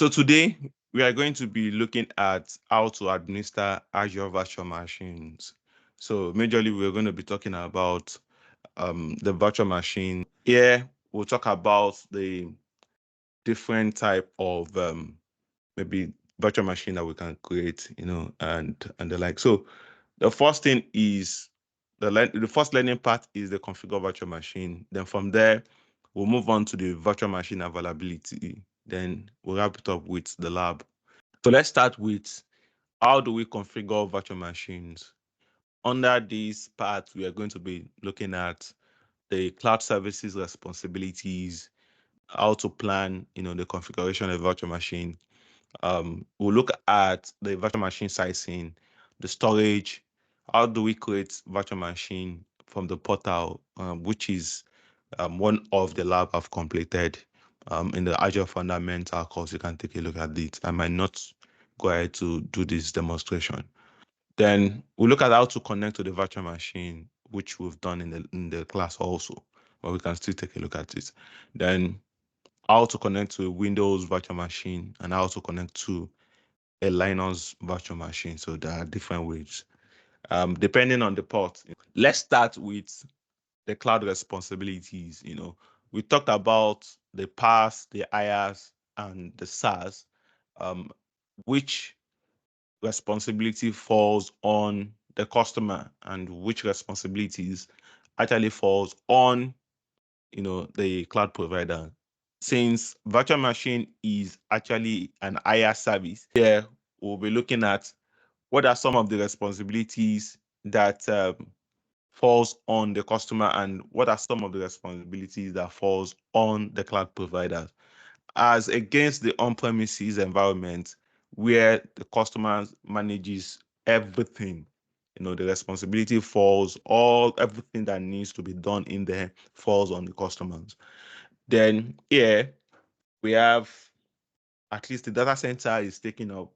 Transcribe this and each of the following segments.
So today we are going to be looking at how to administer Azure Virtual Machines. So majorly we're going to be talking about the virtual machine. Here we'll talk about the different type of maybe virtual machine that we can create, and the like. So the first thing is the first learning part is the configure virtual machine. Then from there, we'll move on to the virtual machine availability. Then we'll wrap it up with the lab. So let's start with how do we configure virtual machines? Under this part, we are going to be looking at the cloud services responsibilities, how to plan, the configuration of a virtual machine. We'll look at the virtual machine sizing, the storage, how do we create virtual machine from the portal, which is one of the lab I've completed in the Azure Fundamental course. You can take a look at it. I might not go ahead to do this demonstration. Then we'll look at how to connect to the virtual machine, which we've done in the class also, but we can still take a look at it. Then how to connect to a Windows virtual machine and how to connect to a Linux virtual machine. So there are different ways, depending on the port. Let's start with the cloud responsibilities. We talked about the PaaS, the IaaS, and the SaaS, which responsibility falls on the customer and which responsibilities actually falls on the cloud provider. Since virtual machine is actually an IaaS service, here we'll be looking at what are some of the responsibilities that falls on the customer and what are some of the responsibilities that falls on the cloud provider, as against the on-premises environment where the customer manages everything. The responsibility falls, everything that needs to be done in there falls on the customers. Then here we have, at least the data center is taken up.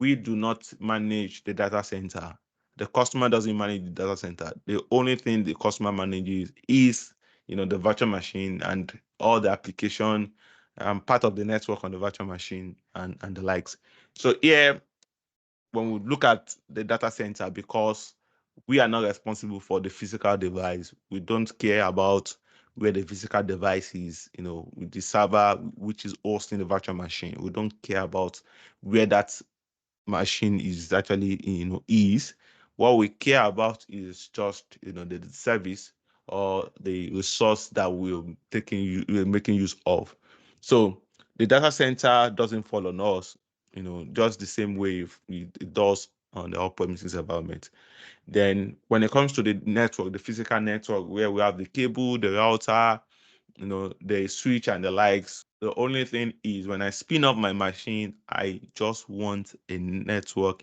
We do not manage the data center. The customer doesn't manage the data center. The only thing the customer manages is, the virtual machine and all the application, part of the network on the virtual machine and the likes. So here, when we look at the data center, because we are not responsible for the physical device, we don't care about where the physical device is, with the server which is hosting the virtual machine. We don't care about where that machine is actually, is. What we care about is just, the service or the resource that we're making use of. So the data center doesn't fall on us, just the same way it does on the on-premises environment. Then when it comes to the network, the physical network, where we have the cable, the router, the switch and the likes, the only thing is when I spin up my machine, I just want a network,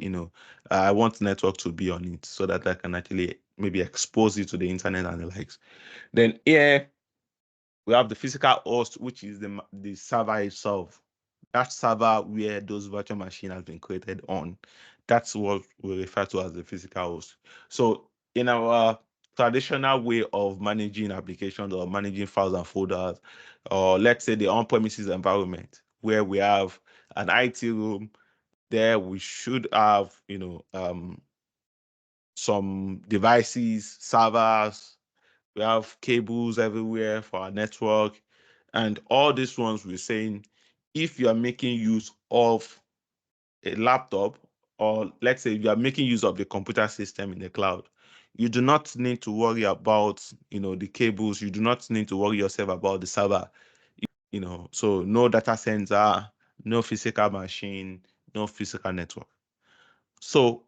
I want network to be on it so that I can actually maybe expose it to the internet and the likes. Then here we have the physical host, which is the server itself. That server where those virtual machine has been created on. That's what we refer to as the physical host. So in our traditional way of managing applications or managing files and folders, or let's say the on-premises environment where we have an IT room, there we should have, some devices, servers, we have cables everywhere for our network. And all these ones we're saying, if you are making use of a laptop, or let's say you are making use of the computer system in the cloud, you do not need to worry about, the cables. You do not need to worry yourself about the server, so no data center, no physical machine, no physical network. So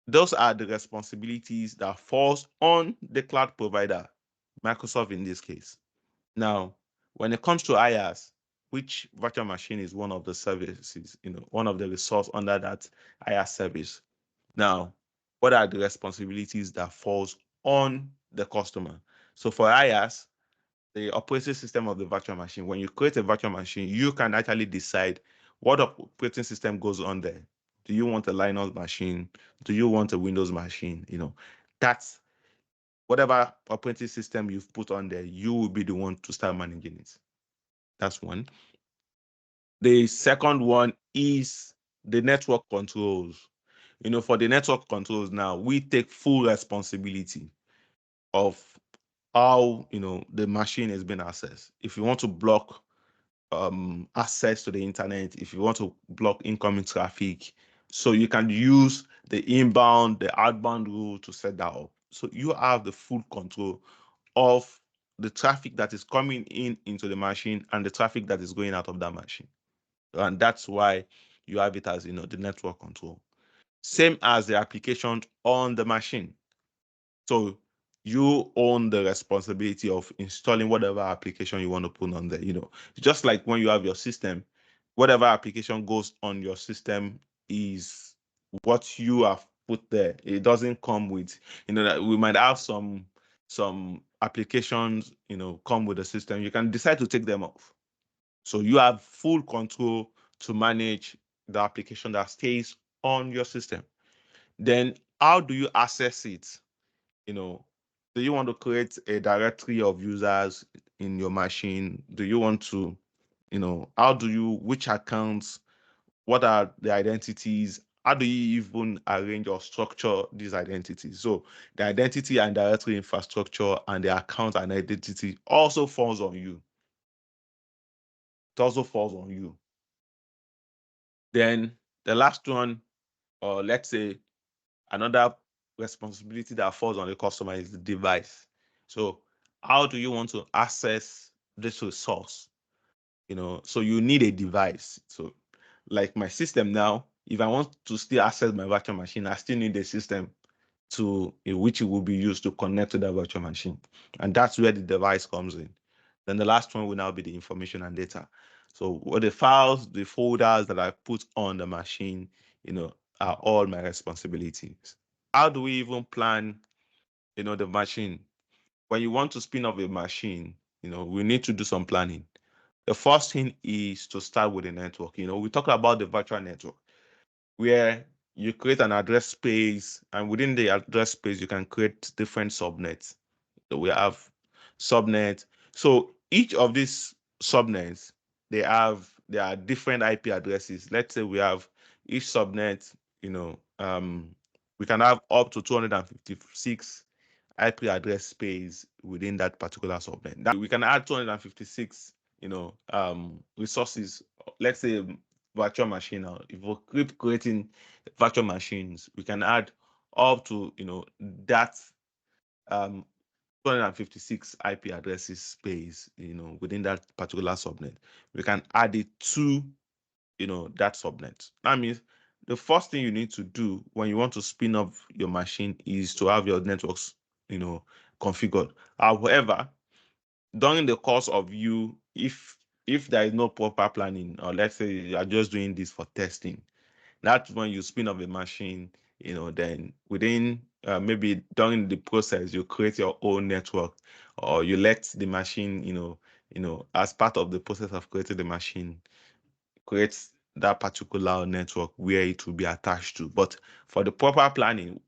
those are the responsibilities that falls on the cloud provider, Microsoft in this case. Now, when it comes to IaaS, which virtual machine is one of the services, one of the resource under that IaaS service. Now, what are the responsibilities that falls on the customer? So for IaaS, the operating system of the virtual machine, when you create a virtual machine, you can actually decide what operating system goes on there. Do you want a Linux machine? Do you want a Windows machine? That's whatever operating system you've put on there, you will be the one to start managing it. That's one. The second one is the network controls. For the network controls now, we take full responsibility of how the machine is being accessed. If you want to block access to the internet, if you want to block incoming traffic, so you can use the inbound, the outbound rule to set that up. So you have the full control of the traffic that is coming in into the machine and the traffic that is going out of that machine. And that's why you have it as the network control. Same as the application on the machine. So you own the responsibility of installing whatever application you want to put on there. Just like when you have your system, whatever application goes on your system is what you have put there. It doesn't come with, that we might have some applications, come with the system. You can decide to take them off. So you have full control to manage the application that stays on your system. Then how do you access it? Do you want to create a directory of users in your machine? Do you want to, which accounts, what are the identities? How do you even arrange or structure these identities? So the identity and directory infrastructure and the account and identity also falls on you. It also falls on you. Then the last one, or let's say another responsibility that falls on the customer, is the device. So how do you want to access this resource? So you need a device. So like my system now, if I want to still access my virtual machine, I still need a system which it will be used to connect to the virtual machine. And that's where the device comes in. Then the last one will now be the information and data. So what the files, the folders that I put on the machine, are all my responsibilities. How do we even plan, the machine? When you want to spin up a machine, we need to do some planning. The first thing is to start with the network. We talked about the virtual network, where you create an address space, and within the address space, you can create different subnets. So we have subnet. So each of these subnets, there are different IP addresses. Let's say we have each subnet, we can have up to 256 IP address space within that particular subnet. That we can add 256, resources. Let's say virtual machine. Now, if we keep creating virtual machines, we can add up to that 256 IP addresses space, within that particular subnet. We can add it to, that subnet. That means the first thing you need to do when you want to spin up your machine is to have your networks, configured. However, during the course of if there is no proper planning, or let's say you are just doing this for testing, that's when you spin up a machine, then within maybe during the process, you create your own network, or you let the machine, as part of the process of creating the machine, create that particular network where it will be attached to. But for the proper planning,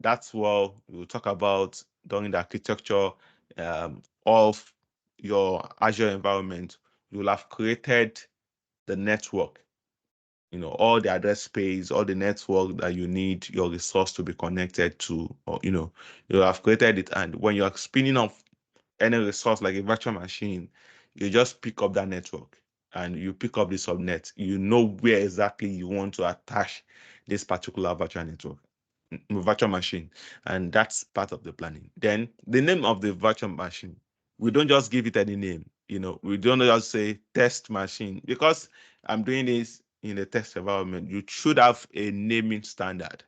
that's what we'll talk about during the architecture of your Azure environment. You will have created the network, all the address space, all the network that you need your resource to be connected to, or you have created it. And when you are spinning up any resource like a virtual machine, you just pick up that network and you pick up the subnet. You know where exactly you want to attach this particular virtual network, virtual machine, and that's part of the planning. Then the name of the virtual machine, we don't just give it any name. We don't just say test machine because I'm doing this in a test environment. You should have a naming standard.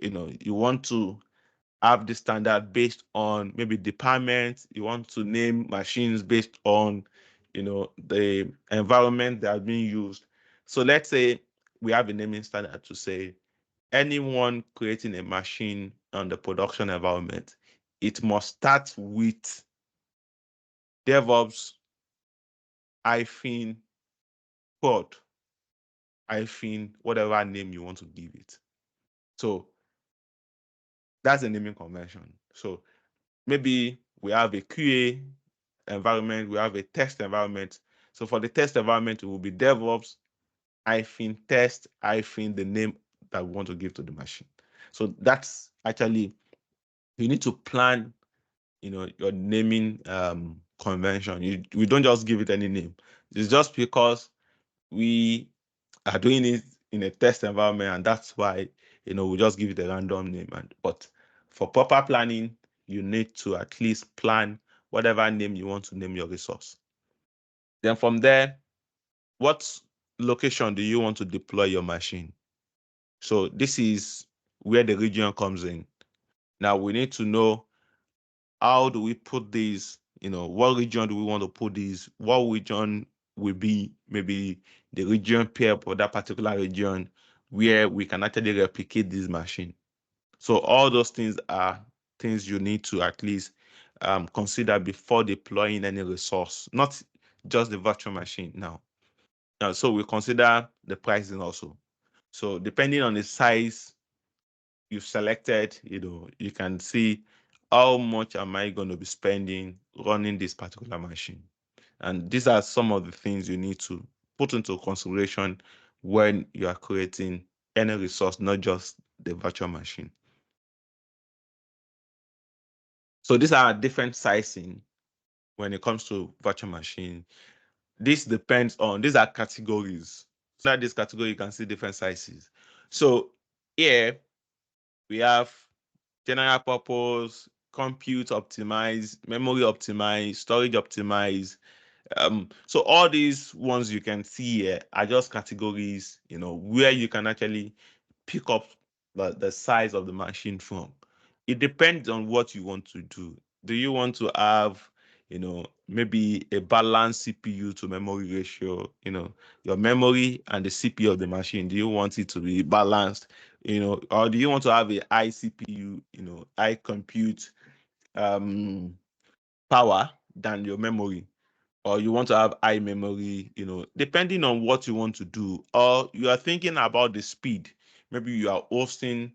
You want to have the standard based on maybe department. You want to name machines based on, the environment that are being used. So let's say we have a naming standard to say anyone creating a machine on the production environment, it must start with DevOps hyphen prod hyphen whatever name you want to give it. So that's the naming convention. So maybe we have a QA environment, we have a test environment. So for the test environment, it will be DevOps -test the name that we want to give to the machine. So that's actually, you need to plan, your naming convention. We don't just give it any name. It's just because we are doing it in a test environment, and that's why we just give it a random name. But for proper planning, you need to at least plan whatever name you want to name your resource. Then from there, what location do you want to deploy your machine? So this is where the region comes in. Now we need to know, how do we put these, what region do we want to put these? What region will be maybe the region pair for that particular region where we can actually replicate this machine? So all those things are things you need to at least consider before deploying any resource, not just the virtual machine now. So we consider the pricing also. So depending on the size you've selected, you can see how much am I going to be spending running this particular machine. And these are some of the things you need to put into consideration when you are creating any resource, not just the virtual machine. So these are different sizing when it comes to virtual machine. This depends on, these are categories. So in this category, you can see different sizes. So here we have general purpose, compute optimize, memory optimize, storage optimize. So all these ones you can see here are just categories, where you can actually pick up the size of the machine from. It depends on what you want to do. Do you want to have, maybe a balanced CPU to memory ratio, your memory and the CPU of the machine? Do you want it to be balanced, or do you want to have a high CPU, high compute power than your memory? Or you want to have high memory, depending on what you want to do, or you are thinking about the speed. Maybe you are hosting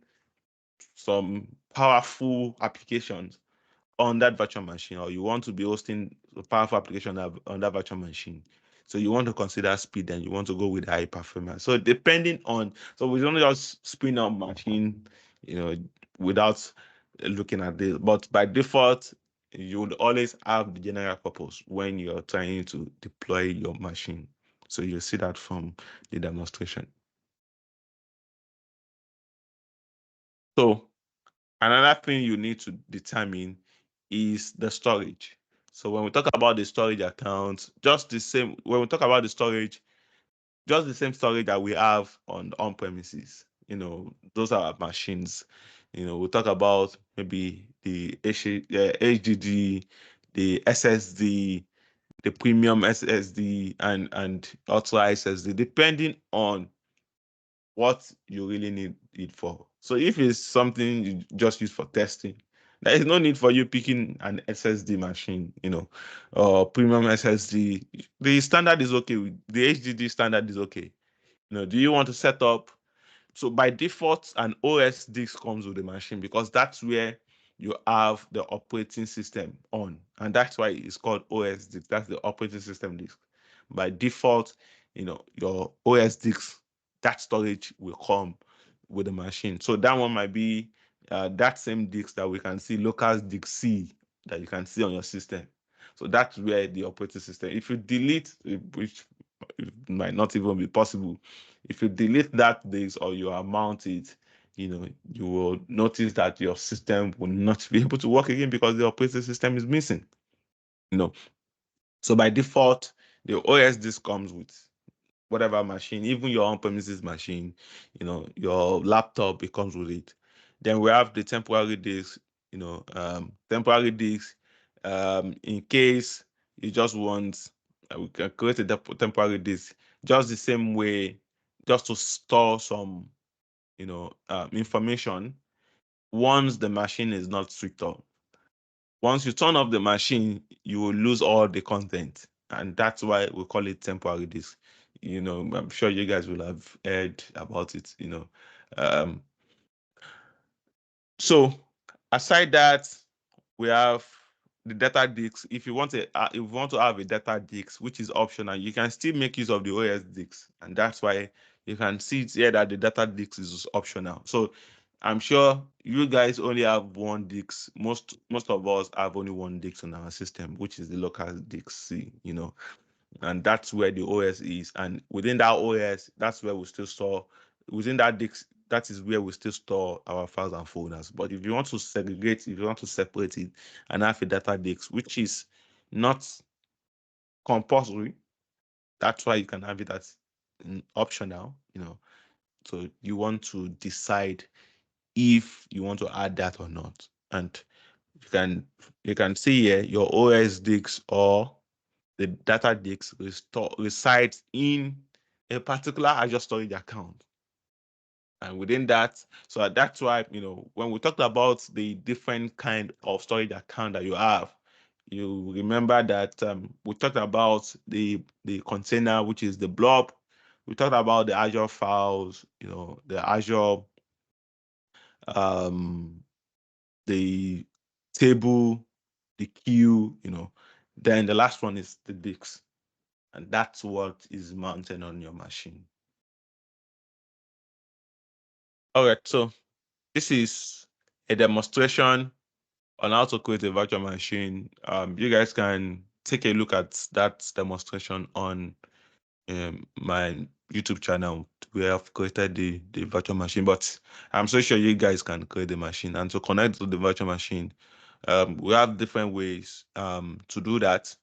some powerful applications on that virtual machine, or you want to be hosting a powerful application on that virtual machine. So you want to consider speed, and you want to go with high performance. So depending on, so we don't just spin up machine, without looking at this. But by default, you would always have the general purpose when you're trying to deploy your machine. So you see that from the demonstration. So another thing you need to determine is the storage. So when we talk about the storage account, just the same, when we talk about the storage, just the same storage that we have on premises, those are our machines. We'll talk about maybe the HDD, the SSD, the premium SSD, and authorized SSD, depending on what you really need it for. So if it's something you just use for testing, there is no need for you picking an SSD machine, or premium SSD. The standard is okay. The HDD standard is okay. Do you want to set up? So by default, an OS disk comes with the machine, because that's where you have the operating system on, and that's why it's called OS disk. That's the operating system disk. By default, your OS disk, that storage will come with the machine. So that one might be that same disk that we can see, local disk C, that you can see on your system. So that's where the operating system. If you delete, which might not even be possible, if you delete that disk or you mount it, you will notice that your system will not be able to work again, because the operating system is missing. So by default, the OS disk comes with whatever machine, even your on-premises machine, your laptop, it comes with it. Then we have the temporary disk, temporary disk, in case you just want, we can create a temporary disk just the same way, just to store some, information once the machine is not switched off. Once you turn off the machine, you will lose all the content, and that's why we call it temporary disk. I'm sure you guys will have heard about it. Um, so aside that, we have the data disk, if you want to have a data disk, which is optional, you can still make use of the OS disk, and that's why you can see it here that the data disk is optional. So I'm sure you guys only have one disk. Most of us have only one disk on our system, which is the local disk C, and that's where the OS is. And within that OS, that's where we still store, within that disk, that is where we still store our files and folders. But if you want to segregate, if you want to separate it and have a data disk, which is not compulsory, that's why you can have it as optional, So you want to decide if you want to add that or not. And you can see here your OS disk or the data disk resides in a particular Azure storage account. And within that, so that's why, when we talked about the different kind of storage account that you have, you remember that we talked about the container, which is the blob. We talked about the Azure files, the Azure, um, the table, the queue, Then the last one is the disk. And that's what is mounted on your machine. All right, so this is a demonstration on how to create a virtual machine. You guys can take a look at that demonstration on my YouTube channel where I've created the virtual machine, but I'm so sure you guys can create the machine. And to connect to the virtual machine, we have different ways to do that.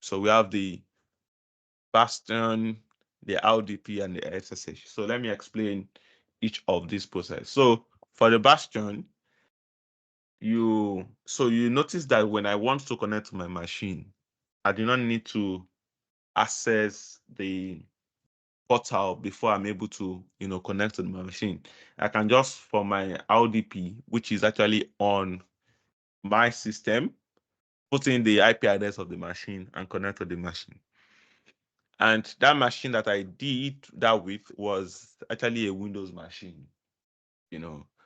So we have the Bastion, the LDP, and the SSH. So let me explain each of these processes. So for the Bastion, you notice that when I want to connect to my machine, I do not need to access the portal before I'm able to, connect to my machine. I can just, for my LDP, which is actually on my system, put in the IP address of the machine and connect to the machine. And that machine that I did that with was actually a Windows machine,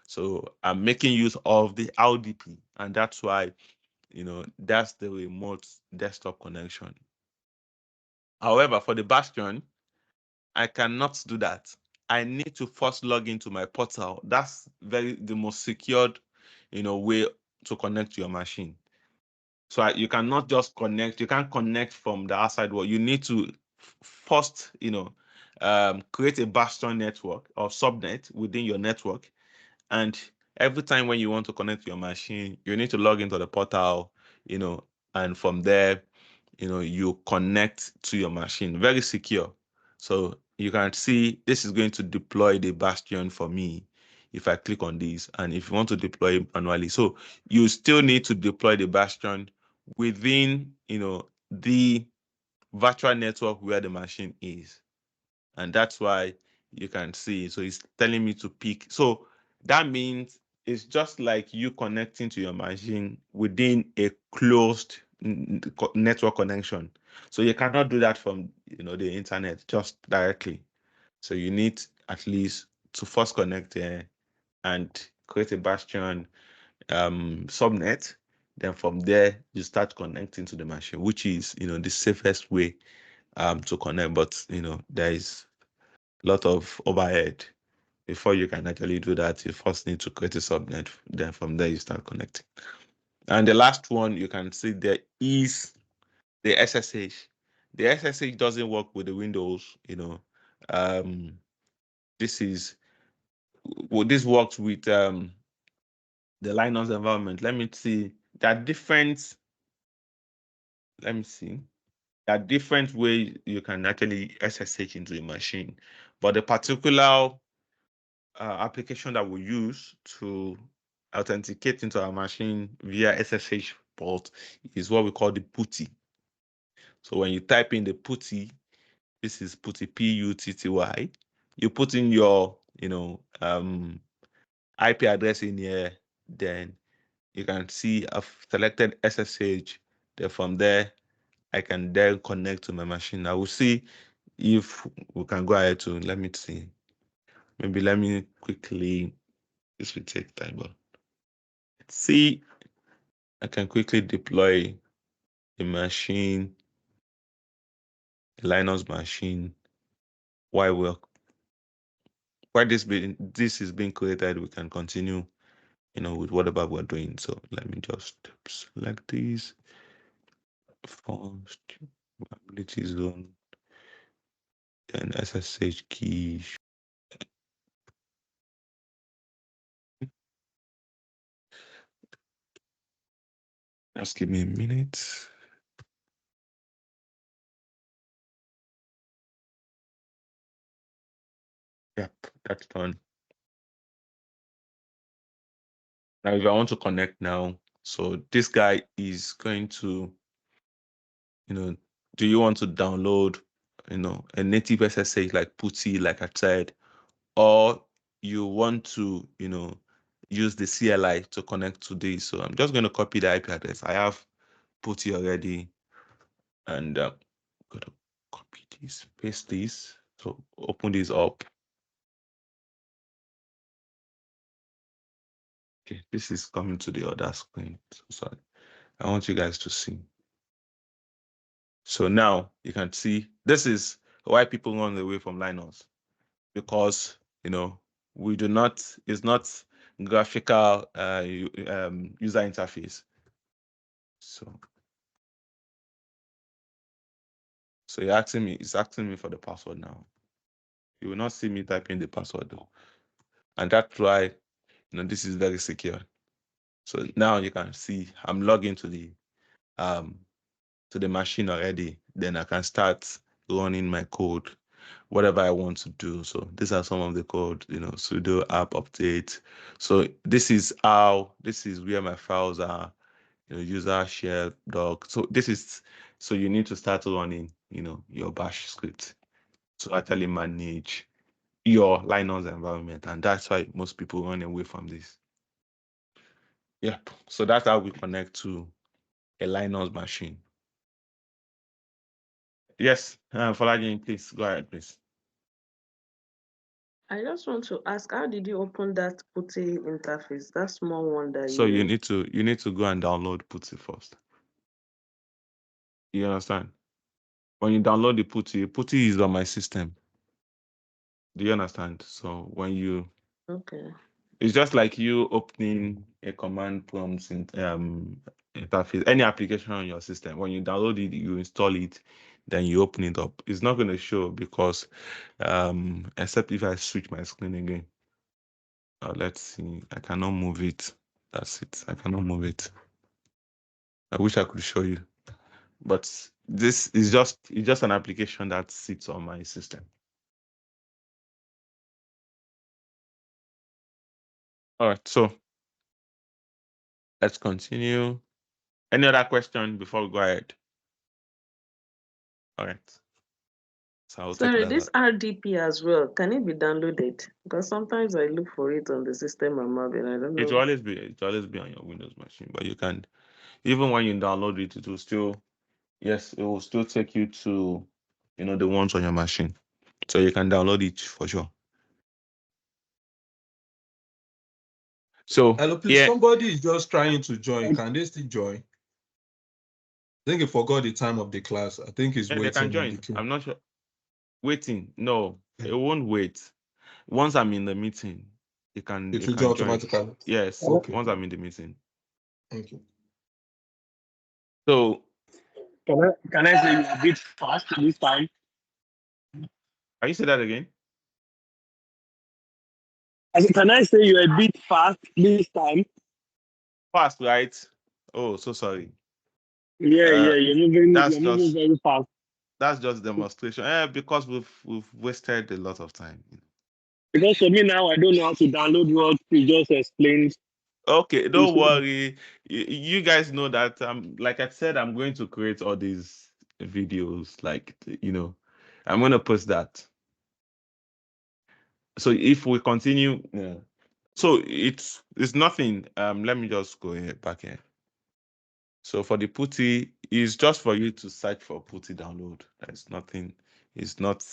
So I'm making use of the LDP, and that's why, that's the remote desktop connection. However, for the Bastion, I cannot do that. I need to first log into my portal. That's the most secured, way to connect to your machine. So you cannot just connect. You can't connect from the outside world. You need to first, create a Bastion network or subnet within your network. And every time when you want to connect to your machine, you need to log into the portal, and from there, you connect to your machine. Very secure. So you can see this is going to deploy the Bastion for me if I click on this, and if you want to deploy it manually. So you still need to deploy the Bastion within, the virtual network where the machine is. And that's why you can see. So it's telling me to pick. So that means it's just like you connecting to your machine within a closed network connection. So you cannot do that from the internet just directly. So you need at least to first connect there and create a Bastion subnet. Then from there you start connecting to the machine, which is the safest way to connect. But there is a lot of overhead. Before you can actually do that, you first need to create a subnet. Then from there you start connecting. And the last one you can see there is the SSH. The SSH doesn't work with the Windows. This is this works with the Linux environment. Let me see. There are different. Let me see. There are different ways you can actually SSH into a machine, but the particular application that we use to authenticate into our machine via SSH port is what we call the PuTTY. So when you type in the PuTTY, this is PuTTY, PUTTY. You put in your, IP address in here, then you can see I've selected SSH. Then from there, I can then connect to my machine. I will see if we can go ahead to, let me see. Maybe let me quickly, this will take time, but see I can quickly deploy a machine, a Linux machine, while this is being created, we can continue, with whatever we're doing. So let me just select these first, ability zone, then SSH key. Just give me a minute. Yep, that's done. Now, if I want to connect now, so this guy is going to, do you want to download, a native SSH like PuTTY, like I said, or you want to, use the CLI to connect to this? So I'm just going to copy the IP address. I have PuTTY already, and I'm going to copy this, paste this. So open this up. Okay, this is coming to the other screen. So sorry. I want you guys to see. So now you can see this is why people run away from Linux, because we do not, it's not graphical user interface. So it's asking me for the password now. You will not see me typing the password though. And that's why this is very secure. So now you can see I'm logged into the machine already. Then I can start running my code, whatever I want to do. So these are some of the code, sudo app update. So this is where my files are, user share doc. So so you need to start running, your bash script to actually manage your Linux environment. And that's why most people run away from this. Yep. So that's how we connect to a Linux machine. Yes, Folarin, please go ahead, please. I just want to ask, how did you open that PuTTY interface, that small one that So you need to go and download PuTTY first. You understand? When you download the PuTTY is on my system. Do you understand? So Okay. it's just like you opening a command prompt in interface, any application on your system. When you download it, you install it, then you open it up. It's not going to show because except if I switch my screen again. Let's see. I cannot move it. That's it. I cannot move it. I wish I could show you, but this is just an application that sits on my system. All right, so let's continue. Any other question before we go ahead? All right. So I'll take Sorry, that this out. RDP as well, can it be downloaded? Because sometimes I look for it on the system I'm having. I don't It will know. always be on your Windows machine, but you can, even when you download it, it will still, yes, it will still take you to, the ones on your machine. So you can download it for sure. So Hello, please. yeah, Somebody is just trying to join. Can they still join? I think he forgot the time of the class. I think he's they can waiting in the join. queue. I'm not sure. Waiting. No, it won't wait. Once I'm in the meeting, you can It you will do can join. automatically. Yes, Okay. once I'm in the meeting. Thank you. So Can I say you a bit fast this time? can you say that again? Can I say you're a bit fast this time? Fast, right? Oh, so sorry. Yeah, Uh, you're moving that's you're moving just very fast. demonstration. Because we've wasted a lot of time. Because for me now I don't know how to download what you just explained. Okay, don't worry. You guys know that like I said, I'm going to create all these videos. Like I'm going to post that. So if we continue, yeah. So it's nothing. Let me just go back here. So for the PuTTY, it's just for you to search for PuTTY download. There's nothing. It's not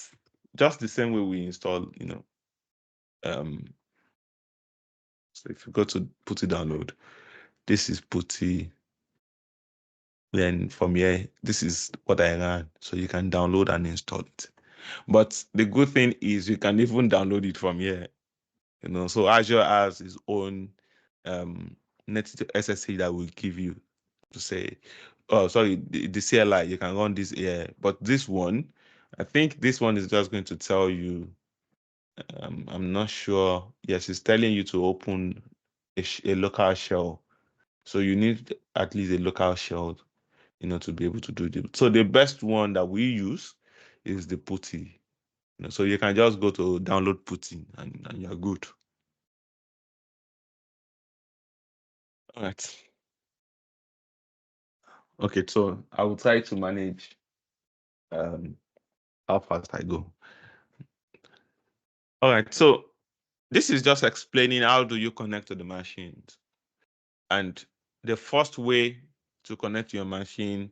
just the same way we install. So if you go to PuTTY download, this is PuTTY. Then from here, this is what I ran. So you can download and install it. But the good thing is you can even download it from here. So Azure has its own native SSH that will give you to say, oh, sorry, the CLI, you can run this here. But this one, I think this one is just going to tell you, I'm not sure. Yes, it's telling you to open a local shell. So you need at least a local shell, to be able to do it. So the best one that we use is the PuTTY. So you can just go to download PuTTY and you're good. All right. Okay, so I will try to manage how fast I go. All right, so this is just explaining how do you connect to the machines. And the first way to connect to your machine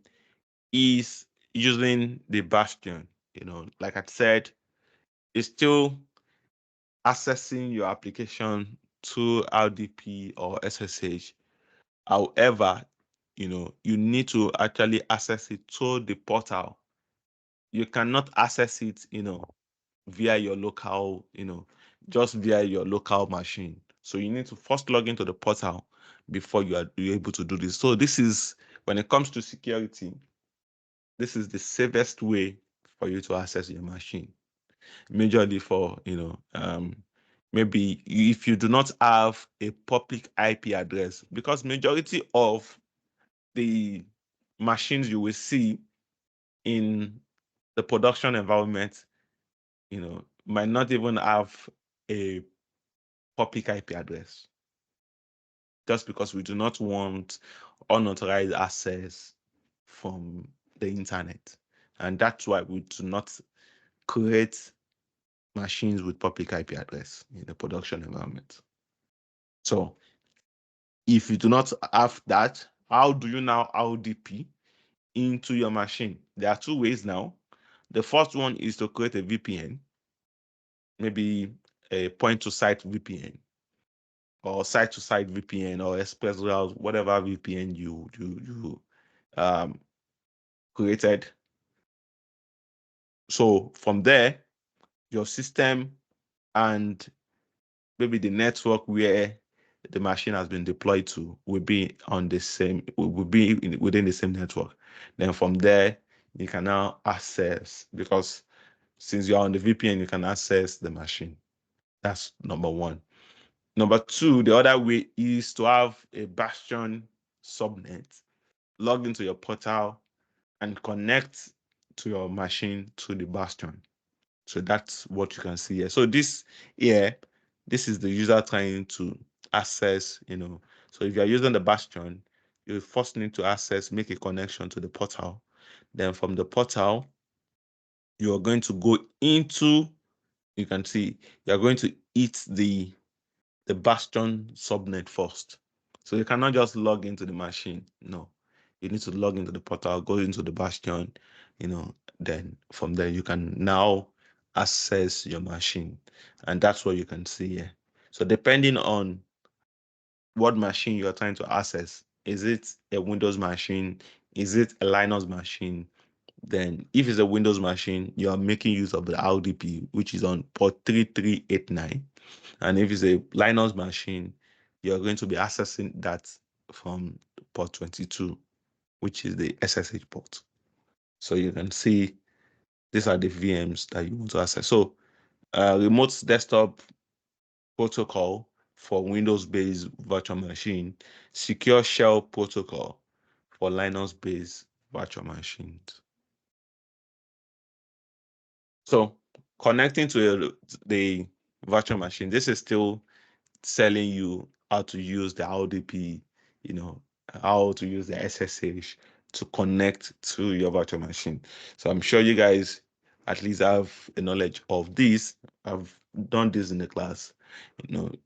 is using the bastion. Like I said, it's still accessing your application to RDP or SSH. However, you need to actually access it to the portal. You cannot access it, via your local, just via your local machine. So you need to first log into the portal before you're able to do this. So this is, when it comes to security, this is the safest way for you to access your machine. Majorly for, maybe if you do not have a public IP address, because majority of the machines you will see in the production environment, might not even have a public IP address, just because we do not want unauthorized access from the internet. And that's why we do not create machines with public IP address in the production environment. So if you do not have that, how do you now RDP into your machine? There are two ways now. The first one is to create a VPN, maybe a point-to-site VPN, or site-to-site VPN, or express route, whatever VPN you created. So from there, your system and maybe the network where the machine has been deployed to will be within the same network. Then from there, you can now access, because since you're on the VPN, you can access the machine. That's number one. Number two, the other way is to have a bastion subnet, log into your portal and connect to your machine to the bastion. So that's what you can see here. So this here, this is the user trying to access, So if you're using the bastion, you first need to make a connection to the portal. Then from the portal, you are going to go into, you can see, you're going to hit the bastion subnet first. So you cannot just log into the machine. No, you need to log into the portal, go into the bastion, then from there you can now access your machine. And that's what you can see here. So depending on what machine you are trying to access, is it a Windows machine? Is it a Linux machine? Then if it's a Windows machine, you are making use of the RDP, which is on port 3389. And if it's a Linux machine, you're going to be accessing that from port 22, which is the SSH port. So you can see these are the VMs that you want to access. So remote desktop protocol for Windows-based virtual machine, secure shell protocol for Linux-based virtual machines. So connecting to the virtual machine, this is still telling you how to use the RDP, how to use the SSH to connect to your virtual machine. So I'm sure you guys at least have a knowledge of this. I've done this in the class,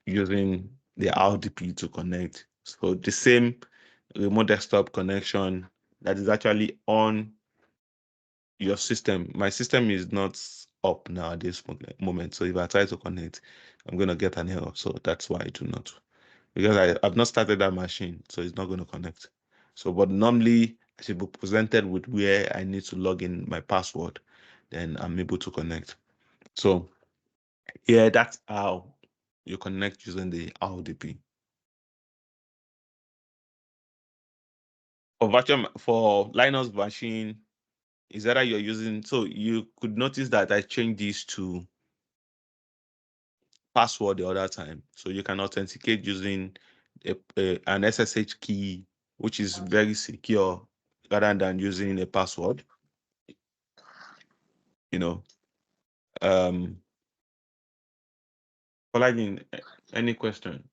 using the RDP to connect. So the same remote desktop connection that is actually on your system. My system is not up now at this moment. So if I try to connect, I'm going to get an error. So that's why I do not, because I've not started that machine. So it's not going to connect. So, but normally I should be presented with where I need to log in my password, then I'm able to connect. So yeah, that's how you connect using the RDP. For Linux machine, is that you're using, so you could notice that I changed this to password the other time. So you can authenticate using an SSH key, which is very secure rather than using a password. You know, Colin, any question?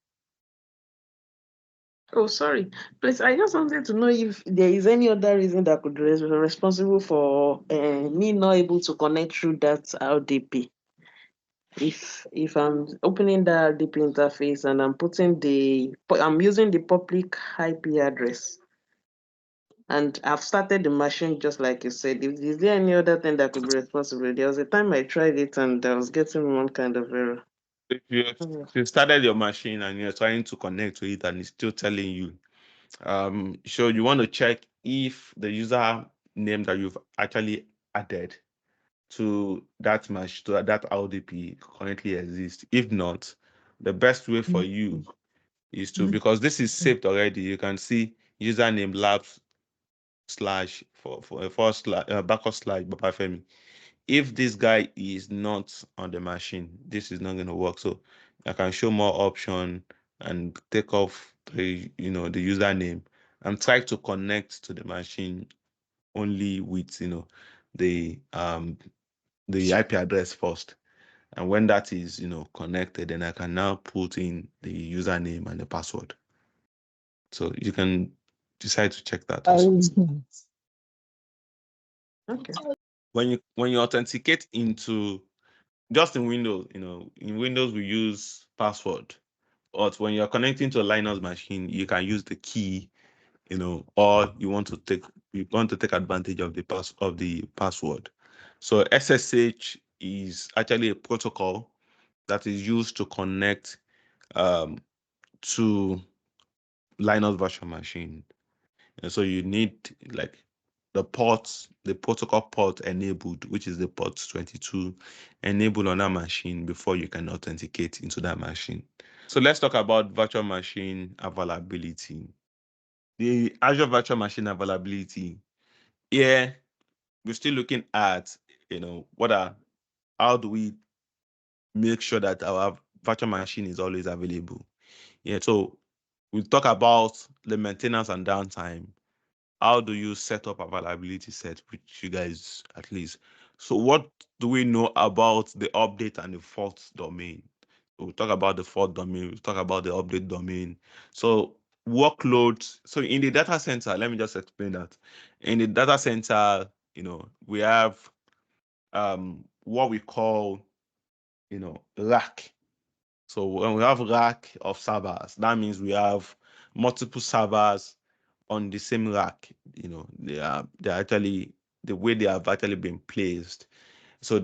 Oh, sorry. Please, I just wanted to know if there is any other reason that could be responsible for me not able to connect through that RDP. If I'm opening the RDP interface and I'm using the public IP address, and I've started the machine just like you said. Is there any other thing that could be responsible? There was a time I tried it and I was getting one kind of error. If you started your machine and you're trying to connect to it and it's still telling you, so you want to check if the user name that you've actually added to that RDP currently exists. If not, the best way for you is to, because this is saved already, you can see username labs slash for backup slash Babafemi. If this guy is not on the machine, this is not going to work. So I can show more option and take off the the username and try to connect to the machine only with the IP address first. And when that is connected, then I can now put in the username and the password. So you can decide to check that also. Okay. When you authenticate into just in Windows, in Windows we use password. But when you're connecting to a Linux machine, you can use the key, or you want to take advantage of the password. So SSH is actually a protocol that is used to connect to Linux virtual machine. And so you need like the protocol port enabled, which is the port 22 enabled on that machine before you can authenticate into that machine. So let's talk about virtual machine availability. The Azure Virtual Machine availability. Here, we're still looking at, how do we make sure that our virtual machine is always available? Yeah, so we talk about the maintenance and downtime. How do you set up availability set, which you guys at least? So what do we know about the update and the fault domain? We'll talk about the fault domain, we'll talk about the update domain. So workloads. So in the data center, let me just explain that. In the data center, we have what we call, rack. So when we have rack of servers, that means we have multiple servers on the same rack. They're actually the way they have actually been placed. So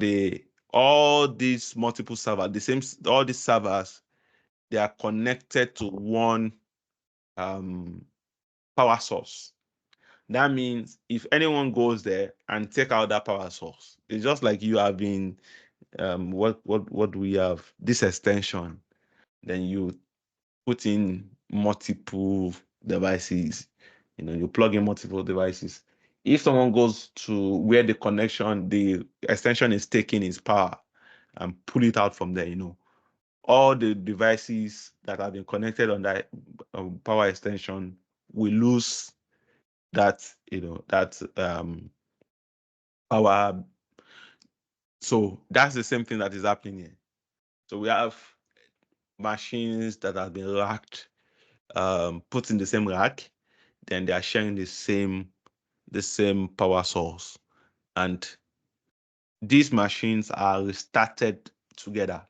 all these multiple servers, all these servers, they are connected to one power source. That means if anyone goes there and take out that power source, it's just like you have been what do we have? This extension. Then you put in multiple devices. You plug in multiple devices. If someone goes to where the extension is taking its power and pull it out from there, all the devices that have been connected on that power extension will lose that, power. So that's the same thing that is happening here. So we have machines that have been racked, put in the same rack, then they are sharing the same power source, and these machines are restarted together.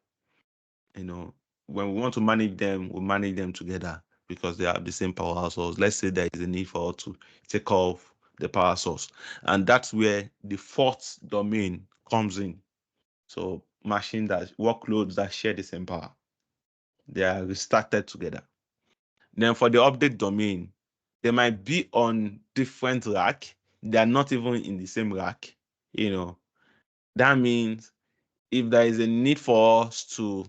When we want to manage them, we manage them together because they have the same power source. Let's say there is a need for us to take off the power source, and that's where the fault domain comes in. So workloads that share the same power, they are restarted together. Then for the update domain, They might be on different rack. They are not even in the same rack. That means if there is a need for us to,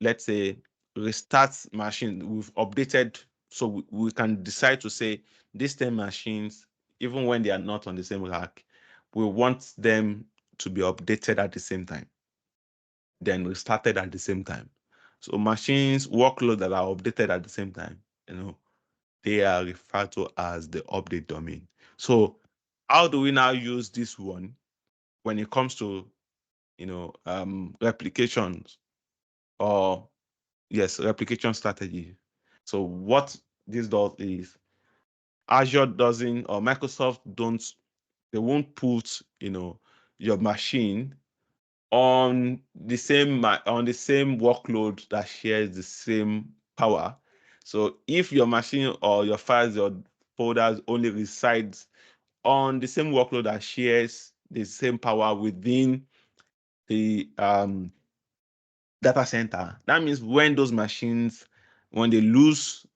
let's say, restart machine, we've updated, so we can decide to say these 10 machines, even when they are not on the same rack, we want them to be updated at the same time, then restarted at the same time. So machines workload that are updated at the same time, they are referred to as the update domain. So how do we now use this one when it comes to replications, or replication strategy? So what this does is Azure doesn't, or Microsoft they won't put your machine on the same workload that shares the same power. So if your machine or your files or folders only resides on the same workload that shares the same power within the data center, that means when those machines, when they lose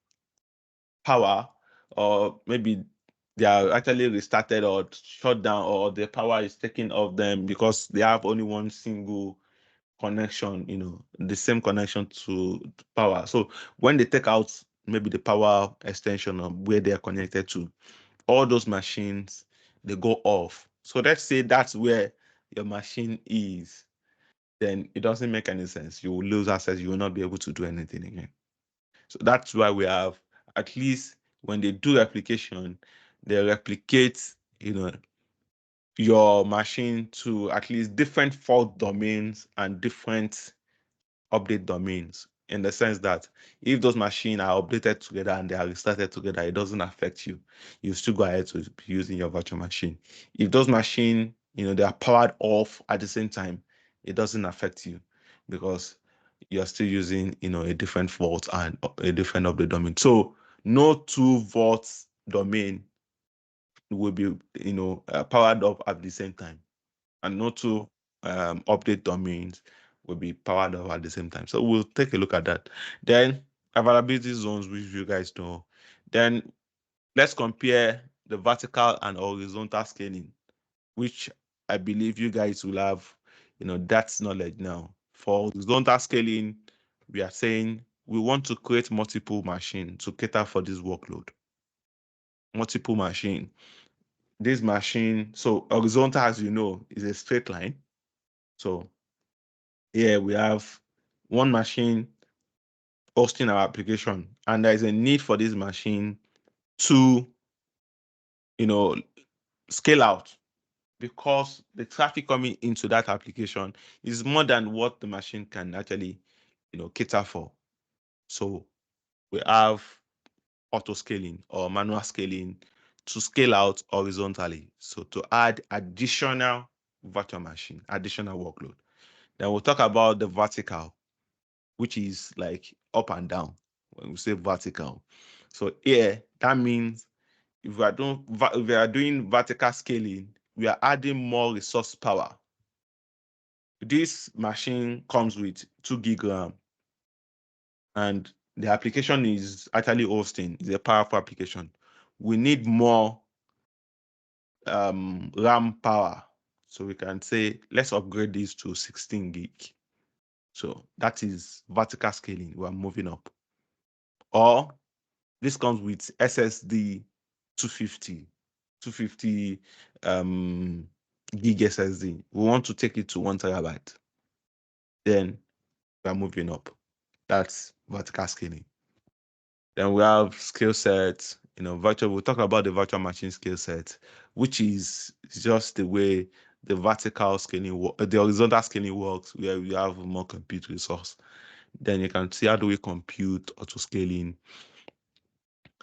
power, or maybe they are actually restarted or shut down, or the power is taken off them because they have only one single connection, the same connection to power. So when they take out maybe the power extension of where they are connected to, all those machines, they go off. So let's say that's where your machine is, then it doesn't make any sense. You will lose access. You will not be able to do anything again. So that's why we have, at least when they do replication, they replicate, your machine to at least different fault domains and different update domains, in the sense that if those machines are updated together and they are restarted together, it doesn't affect you. You still go ahead to be using your virtual machine. If those machines, they are powered off at the same time, it doesn't affect you, because you're still using, a different vault and a different update domain. So no two vaults domain will be, powered up at the same time, and no two update domains will be powered up at the same time. So we'll take a look at that. Then availability zones, which you guys know. Then let's compare the vertical and horizontal scaling, which I believe you guys will have, that's knowledge now. For horizontal scaling, we are saying we want to create multiple machines to cater for this workload. Multiple machine. This machine, so horizontal, as you know, is a straight line. So here we have one machine hosting our application, and there is a need for this machine to, scale out, because the traffic coming into that application is more than what the machine can actually, cater for. So we have auto scaling or manual scaling to scale out horizontally. So to add additional virtual machine, additional workload. Then we'll talk about the vertical, which is like up and down when we say vertical. So here, that means if we are doing vertical scaling, we are adding more resource power. This machine comes with 2 gig RAM, and the application is actually hosting. It's a powerful application. We need more RAM power. So we can say, let's upgrade this to 16 gig. So that is vertical scaling. We are moving up. Or this comes with SSD 250 gig SSD. We want to take it to 1 terabyte. Then we are moving up. That's vertical scaling. Then we have skill sets, we'll talk about the virtual machine skill set, which is just the way the vertical scaling, the horizontal scaling works, where we have more compute resource. Then you can see how do we compute auto scaling.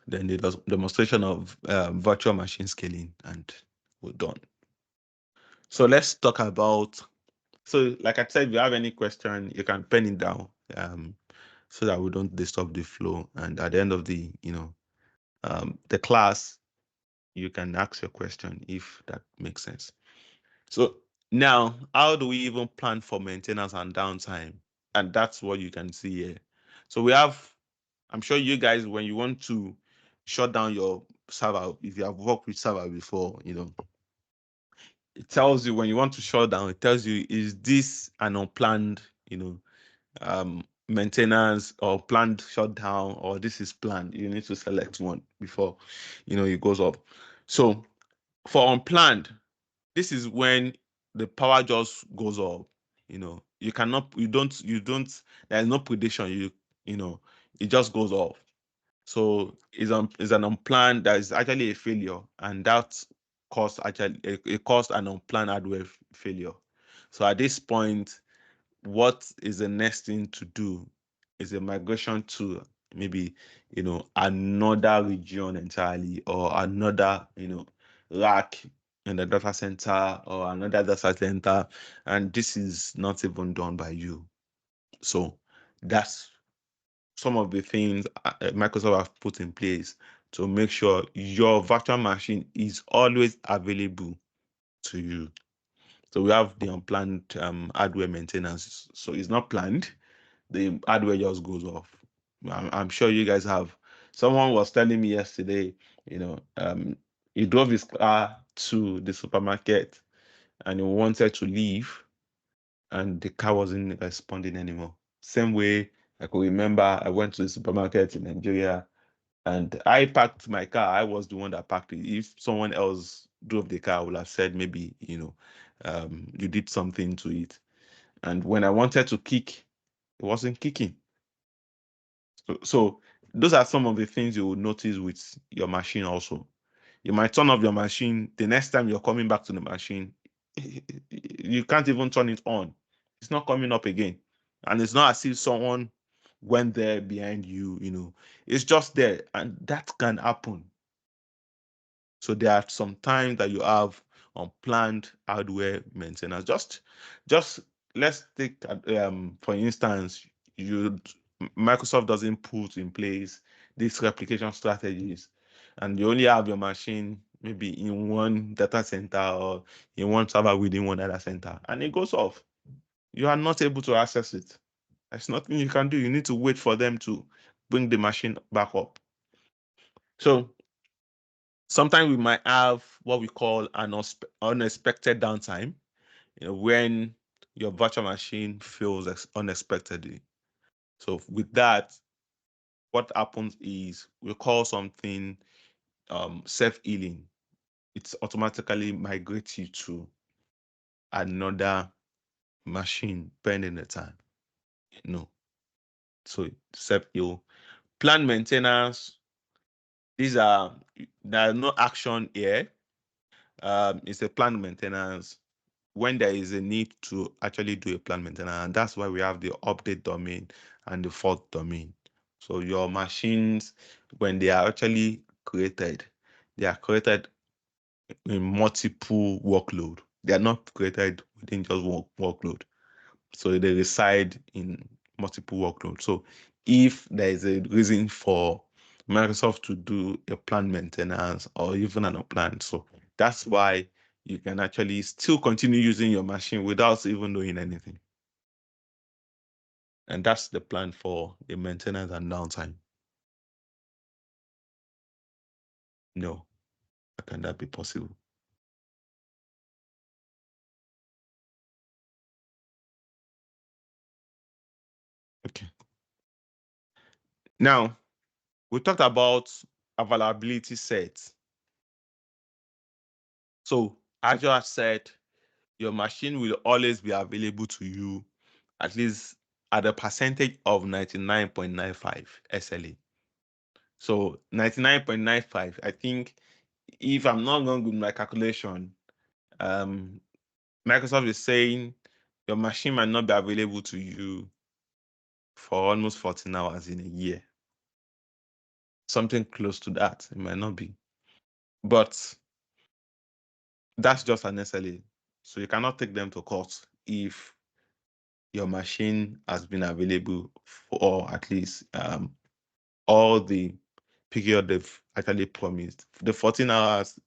Then the demonstration of virtual machine scaling, and we're done. So let's talk about, so like I said, if you have any question, you can pen it down, so that we don't disturb the flow. And at the end of the, the class, you can ask your question if that makes sense. So now, how do we even plan for maintenance and downtime? And that's what you can see here. So we have, I'm sure you guys, when you want to shut down your server, if you have worked with server before, it tells you when you want to shut down, it tells you, is this an unplanned, maintenance or planned shutdown, or this is planned? You need to select one before, it goes up. So for unplanned, this is when the power just goes up. You cannot, you don't, there's no prediction. It just goes off. So it's an unplanned, that is actually a failure, and that caused actually it caused an unplanned hardware failure. So at this point, what is the next thing to do is a migration to maybe another region entirely, or another rack in the data center, or another data center, and this is not even done by you. So that's some of the things Microsoft have put in place to make sure your virtual machine is always available to you. So we have the unplanned hardware maintenance. So it's not planned. The hardware just goes off. I'm sure you guys have. Someone was telling me yesterday, he drove his car to the supermarket and he wanted to leave, and the car wasn't responding anymore. Same way, I could remember I went to the supermarket in Nigeria and I parked my car. I was the one that parked it. If someone else drove the car, I would have said maybe, you did something to it. And when I wanted to kick, it wasn't kicking. So those are some of the things you will notice with your machine also. You might turn off your machine. The next time you're coming back to the machine, you can't even turn it on. It's not coming up again. And it's not as if someone went there behind you, it's just there. And that can happen. So there are some times that you have unplanned hardware maintenance. Just let's take for instance, Microsoft doesn't put in place these replication strategies, and you only have your machine maybe in one data center or in one server within one data center, and it goes off. You are not able to access it. There's nothing you can do. You need to wait for them to bring the machine back up. So sometimes we might have what we call an unexpected downtime, when your virtual machine fails unexpectedly. So with that, what happens is we call something self-healing. It automatically migrates you to another machine pending the time. So self-heal. Planned maintenance. There are no action here. It's a planned maintenance when there is a need to actually do a planned maintenance, and that's why we have the update domain and the fault domain. So your machines, when they are actually created, they are created in multiple workload. They are not created within just one workload. So they reside in multiple workloads. So if there is a reason for Microsoft to do a planned maintenance or even an unplanned, so that's why you can actually still continue using your machine without even doing anything. And that's the plan for the maintenance and downtime. No, how can that be possible? Okay. Now, we talked about availability sets. So Azure said your machine will always be available to you at least at a percentage of 99.95 SLA. So 99.95, I think, if I'm not wrong with my calculation, Microsoft is saying your machine might not be available to you for almost 14 hours in a year. Something close to that. It might not be. But that's just an SLA. So you cannot take them to court if your machine has been available for at least all the period they've actually promised. The 14 hours,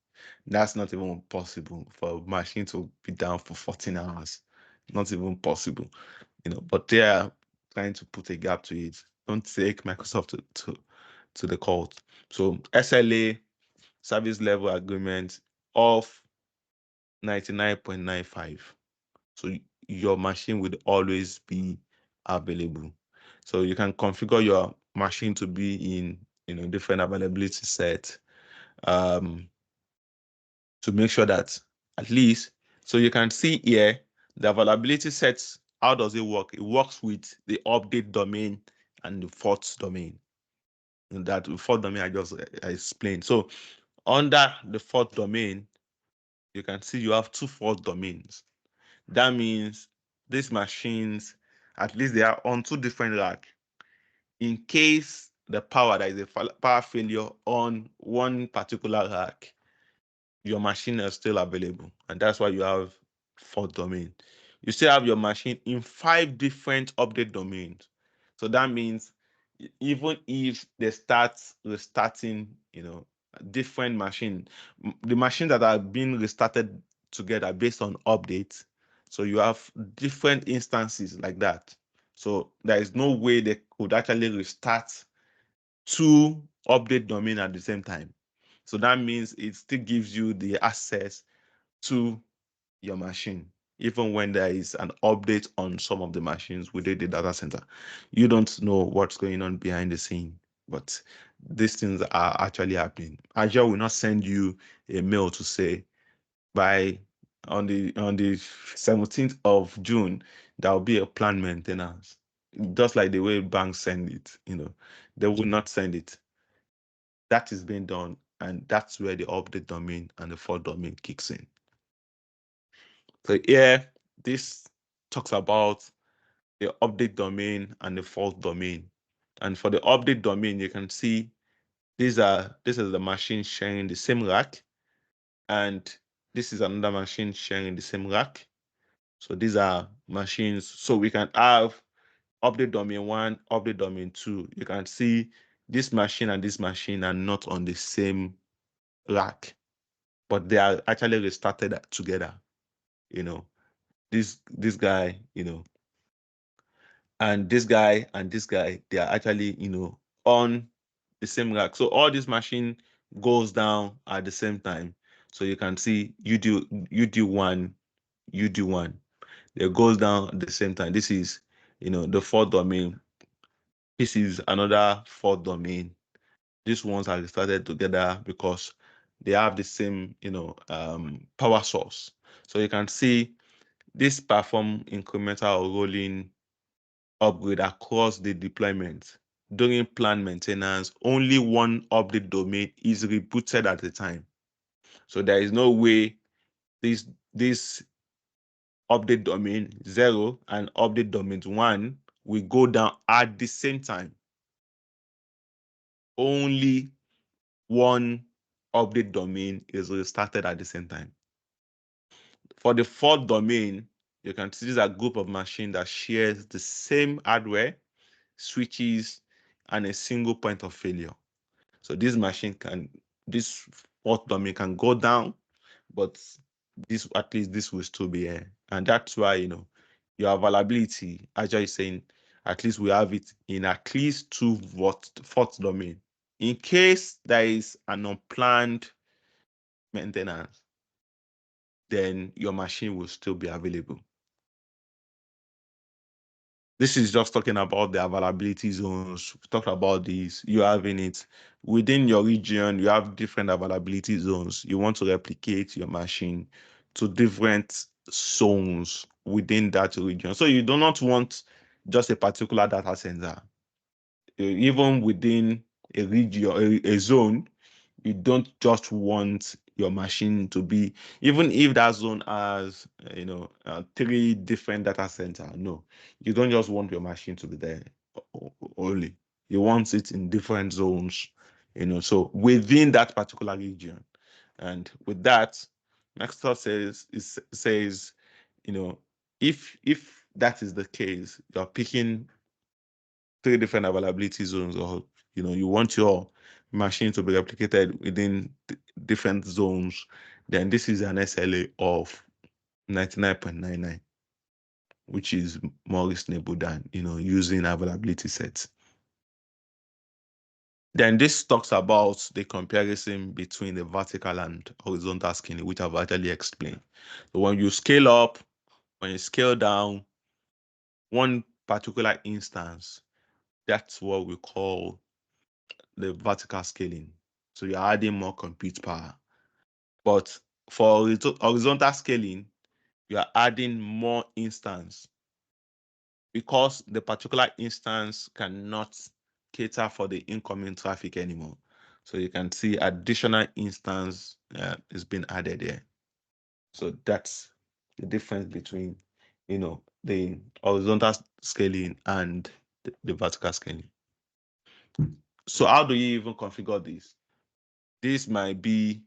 that's not even possible for a machine to be down for 14 hours. Not even possible, but they are trying to put a gap to it. Don't take Microsoft to the court. So SLA, service level agreement of 99.95. So your machine would always be available. So you can configure your machine to be in different availability set to make sure that at least, so you can see here the availability sets. How does it work? It works with the update domain and the fault domain. And that fault domain I explained. So under the fault domain, you can see you have two fault domains. That means these machines, at least they are on two different racks. In case there is a power failure on one particular rack, your machine is still available. And that's why you have fault domain. You still have your machine in 5 different update domains. So that means even if they start restarting, different machine, the machines that are being restarted together based on updates. So you have different instances like that. So there is no way they could actually restart 2 update domain at the same time. So that means it still gives you the access to your machine, even when there is an update on some of the machines within the data center. You don't know what's going on behind the scene, but these things are actually happening. Azure will not send you a mail to say by on the 17th of June there will be a planned maintenance. Just like the way banks send it, they will not send it. That is being done, and that's where the update domain and the fault domain kicks in. So here, this talks about the update domain and the fault domain. And for the update domain, you can see this is the machine sharing the same rack, and this is another machine sharing the same rack. So these are machines. So we can have update domain 1, update domain 2. You can see this machine and this machine are not on the same rack, but they are actually restarted together. This guy, and this guy and this guy, they are actually, on the same rack. So all this machine goes down at the same time. So you can see you do one. It goes down at the same time. This is, the fault domain. This is another fault domain. These ones are started together because they have the same, power source. So you can see this perform incremental or rolling upgrade across the deployment. During planned maintenance, only one update domain is rebooted at a time. So there is no way this update domain 0 and update domain 1 will go down at the same time. Only one update domain is restarted at the same time. For the fault domain, you can see this is a group of machines that shares the same hardware, switches, and a single point of failure. So this fault domain can go down, but at least this will still be here. And that's why, your availability, Azure is saying, at least we have it in at least 2 fault domain. In case there is an unplanned maintenance, then your machine will still be available. This is just talking about the availability zones. We talked about this. You having it within your region. You have different availability zones. You want to replicate your machine to different zones within that region. So you do not want just a particular data center. Even within a region, a zone, you don't just want your machine to be, even if that zone has 3 different data center. No, you don't just want your machine to be there only. You want it in different zones, so within that particular region. And with that, Microsoft says, if that is the case, you're picking 3 different availability zones, or you want your machine to be replicated within different zones, then this is an SLA of 99.99, which is more reasonable than using availability sets. Then this talks about the comparison between the vertical and horizontal scaling, which I've actually explained. So when you scale up, when you scale down one particular instance, that's what we call the vertical scaling. So you're adding more compute power. But for horizontal scaling, you are adding more instance because the particular instance cannot cater for the incoming traffic anymore. So you can see additional instance is being added there. So that's the difference between, the horizontal scaling and the vertical scaling. So how do you even configure this? This might be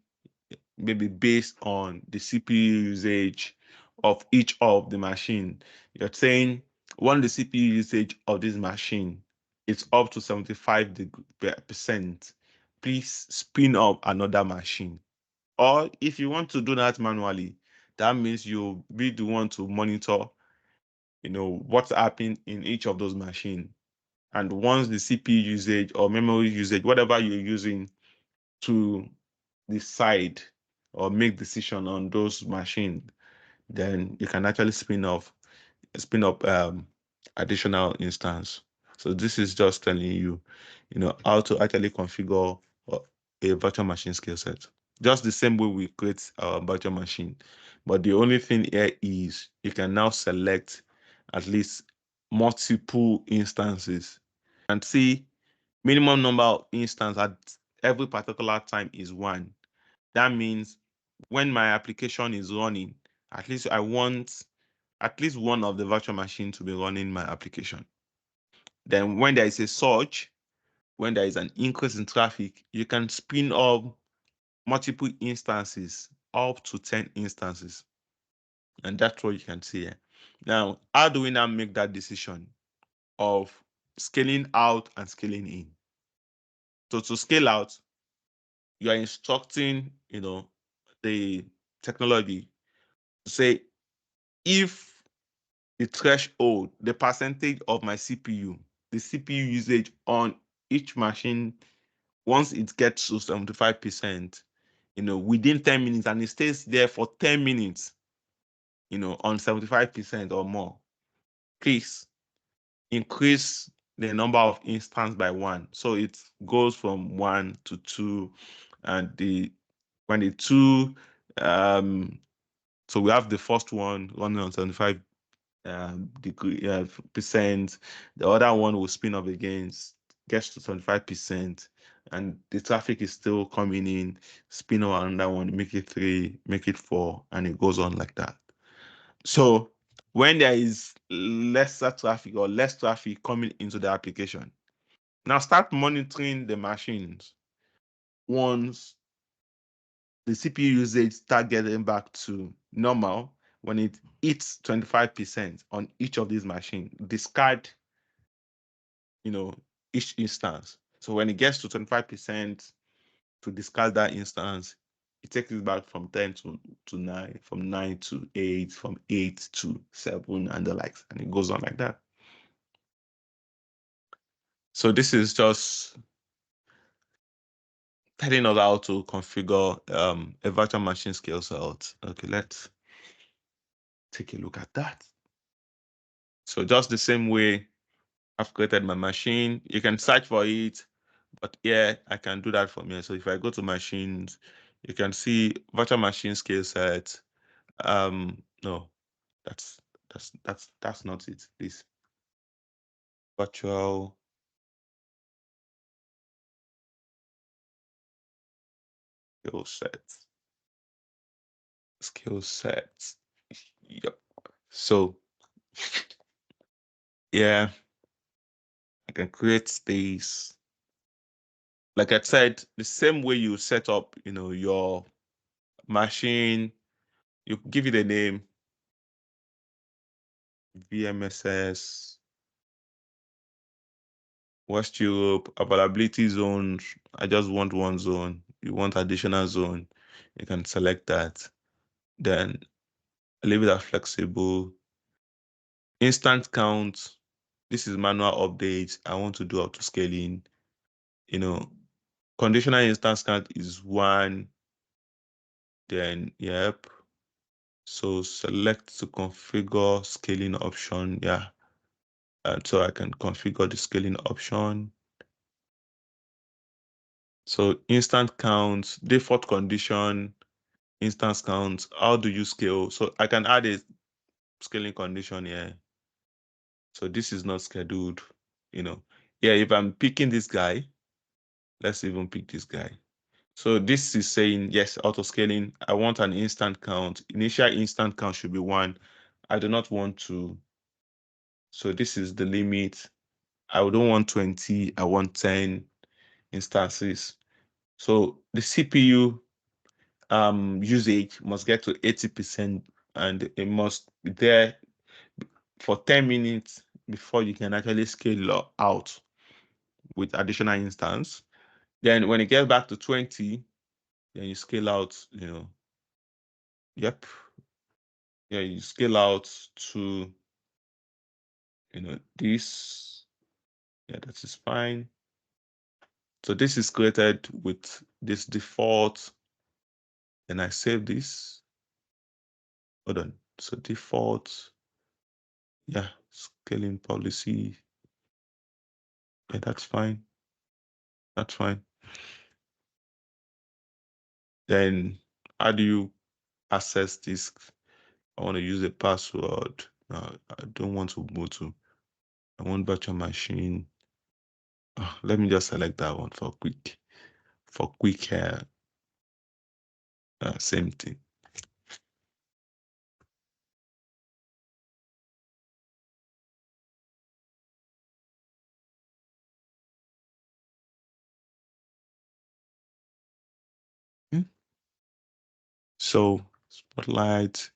maybe based on the CPU usage of each of the machine. You're saying when the CPU usage of this machine is up to 75%, please spin up another machine. Or if you want to do that manually, that means you'll be the one to monitor, what's happening in each of those machines. And once the CPU usage or memory usage, whatever you're using to decide or make decision on those machines, then you can actually spin up additional instance. So this is just telling you, how to actually configure a virtual machine skill set. Just the same way we create our virtual machine. But the only thing here is you can now select at least multiple instances and see minimum number of instances at every particular time is 1. That means when my application is running, at least I want at least one of the virtual machine to be running my application. Then when there is a surge, when there is an increase in traffic, you can spin up multiple instances, up to 10 instances. And that's what you can see here. Now, how do we now make that decision of scaling out and scaling in? So to scale out, you are instructing, the technology to say, if the threshold, the percentage of my CPU, the CPU usage on each machine, once it gets to 75%, within 10 minutes, and it stays there for 10 minutes, on 75% or more, please increase the number of instances by 1. So it goes from 1 to 2, and when the 2, so we have the first one running on 75 percent. The other one will spin up again, gets to 25%, and the traffic is still coming in, spin up another one, make it 3, make it 4, and it goes on like that. So when there is lesser traffic or less traffic coming into the application, now start monitoring the machines. Once the CPU usage start getting back to normal, when it hits 25% on each of these machines, discard, each instance. So when it gets to 25%, to discard that instance, it takes it back from 10 to 9, from 9 to 8, from 8 to 7, and the likes, and it goes on like that. So this is just telling us how to configure a virtual machine scale set. Okay, let's take a look at that. So just the same way I've created my machine, you can search for it, but yeah, I can do that from here. So if I go to machines, you can see virtual machine scale set. No, that's not it. This virtual skill set. Yep. So yeah, I can create these. Like I said, the same way you set up, your machine, you give it a name, VMSS, West Europe, availability zones. I just want one zone. You want additional zone, you can select that. Then leave it as flexible. Instant count. This is manual updates. I want to do auto scaling. conditional instance count is 1. Then, yep. So select to configure scaling option. Yeah. And so I can configure the scaling option. So instance counts, default condition, instance counts. How do you scale? So I can add a scaling condition here. So this is not scheduled, Yeah, if I'm picking this guy, let's even pick this guy. So this is saying, yes, auto scaling. I want an instant count. Initial instant count should be 1. I do not want to. So this is the limit. I don't want 20. I want 10 instances. So the CPU usage must get to 80%, and it must be there for 10 minutes before you can actually scale out with additional instance. Then when it gets back to 20, then you scale out, yep. Yeah, you scale out to, this. Yeah, that is fine. So this is created with this default. Then I save this. Hold on. So default, yeah, scaling policy. Yeah, that's fine. That's fine. Then how do you access this? I want to use a password. No, I don't want to go to. I want virtual machine. Let me just select that one for quick. Same thing. So Spotlight,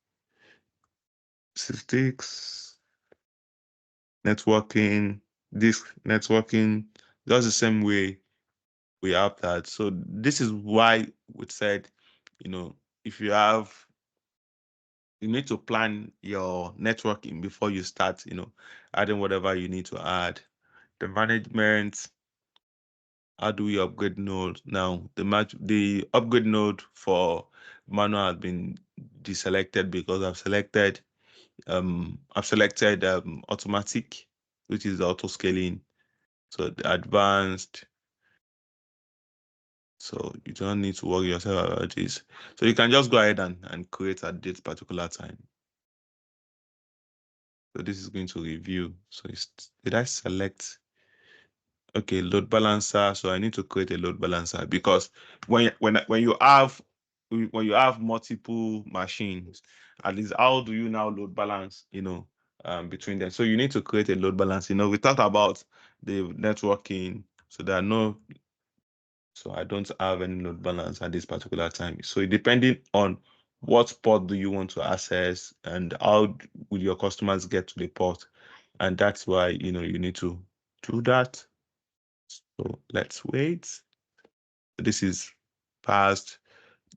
statistics, networking, disk networking, just the same way we have that. So this is why we said, if you need to plan your networking before you start, adding whatever you need to add. The management, how do we upgrade node? Now, the upgrade node for manual has been deselected because I've selected automatic, which is auto scaling. So the advanced. So you don't need to worry yourself about this. So you can just go ahead and create at this particular time. So this is going to review. So did I select? Okay, load balancer. So I need to create a load balancer because when you have multiple machines, at least how do you now load balance? Between them. So you need to create a load balance. We talked about the networking. So there are no. So I don't have any load balance at this particular time. So depending on what port do you want to access and how will your customers get to the port, and that's why you need to do that. So let's wait. This is passed.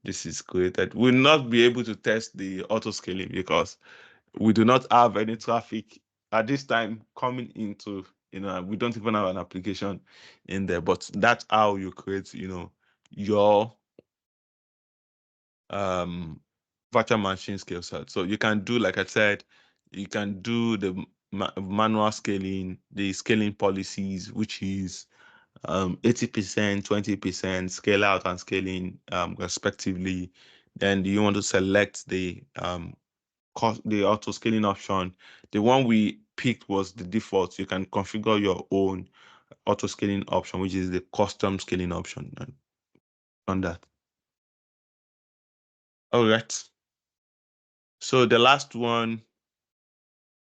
This is created. We'll not be able to test the auto scaling because we do not have any traffic at this time coming into, we don't even have an application in there, but that's how you create, your virtual machine skill set. So you can do, like I said, you can do the manual scaling, the scaling policies, which is 80%, 20%, scale out and scaling respectively. Then you want to select the auto scaling option. The one we picked was the default. You can configure your own auto scaling option, which is the custom scaling option on that. All right. So the last one,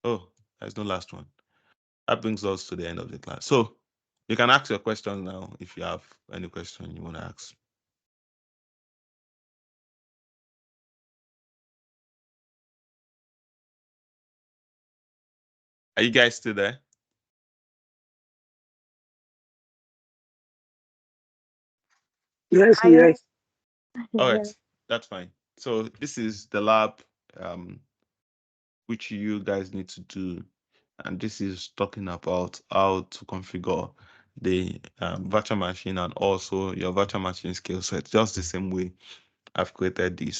there's no last one. That brings us to the end of the class. So you can ask your questions now if you have any question you want to ask. Are you guys still there? Yes, yes. All right, that's fine. So this is the lab which you guys need to do, and this is talking about how to configure the virtual machine and also your virtual machine skill set, just the same way I've created this.